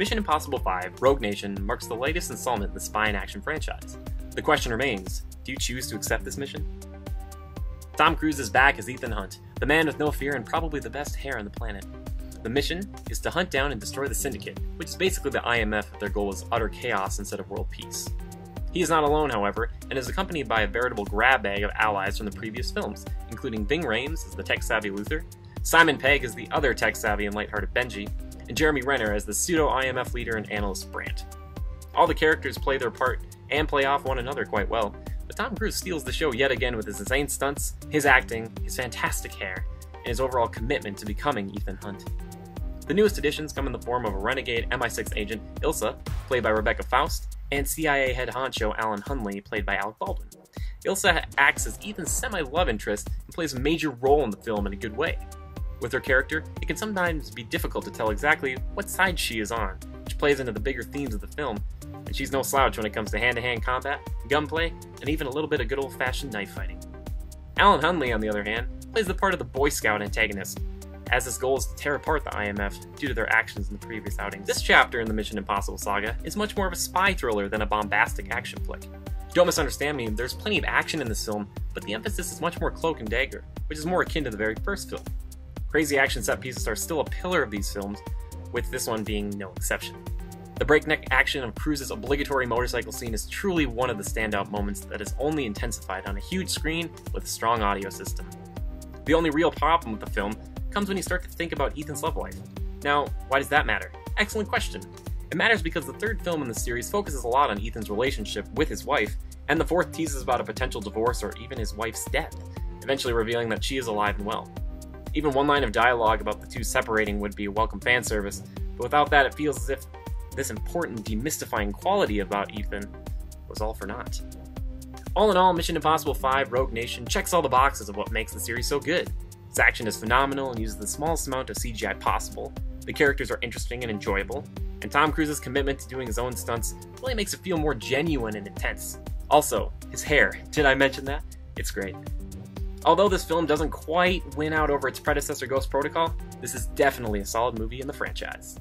Mission Impossible 5: Rogue Nation marks the latest installment in the spy and action franchise. The question remains, do you choose to accept this mission? Tom Cruise is back as Ethan Hunt, the man with no fear and probably the best hair on the planet. The mission is to hunt down and destroy the Syndicate, which is basically the IMF if their goal is utter chaos instead of world peace. He is not alone, however, and is accompanied by a veritable grab bag of allies from the previous films, including Ving Rhames as the tech-savvy Luther, Simon Pegg as the other tech-savvy and lighthearted Benji, and Jeremy Renner as the pseudo-IMF leader and analyst Brandt. All the characters play their part and play off one another quite well, but Tom Cruise steals the show yet again with his insane stunts, his acting, his fantastic hair, and his overall commitment to becoming Ethan Hunt. The newest additions come in the form of a renegade MI6 agent, Ilsa, played by Rebecca Faust, and CIA head honcho Alan Hunley, played by Alec Baldwin. Ilsa acts as Ethan's semi-love interest and plays a major role in the film in a good way. With her character, it can sometimes be difficult to tell exactly what side she is on, which plays into the bigger themes of the film, and she's no slouch when it comes to hand-to-hand combat, gunplay, and even a little bit of good old-fashioned knife fighting. Alan Hunley, on the other hand, plays the part of the Boy Scout antagonist, as his goal is to tear apart the IMF due to their actions in the previous outings. This chapter in the Mission Impossible saga is much more of a spy thriller than a bombastic action flick. Don't misunderstand me, there's plenty of action in this film, but the emphasis is much more cloak and dagger, which is more akin to the very first film. Crazy action set pieces are still a pillar of these films, with this one being no exception. The breakneck action of Cruise's obligatory motorcycle scene is truly one of the standout moments that is only intensified on a huge screen with a strong audio system. The only real problem with the film comes when you start to think about Ethan's love life. Now, why does that matter? Excellent question. It matters because the third film in the series focuses a lot on Ethan's relationship with his wife, and the fourth teases about a potential divorce or even his wife's death, eventually revealing that she is alive and well. Even one line of dialogue about the two separating would be a welcome fan service, but without that it feels as if this important demystifying quality about Ethan was all for naught. All in all, Mission Impossible 5: Rogue Nation checks all the boxes of what makes the series so good. Its action is phenomenal and uses the smallest amount of CGI possible, the characters are interesting and enjoyable, and Tom Cruise's commitment to doing his own stunts really makes it feel more genuine and intense. Also, his hair, did I mention that? It's great. Although this film doesn't quite win out over its predecessor Ghost Protocol, this is definitely a solid movie in the franchise.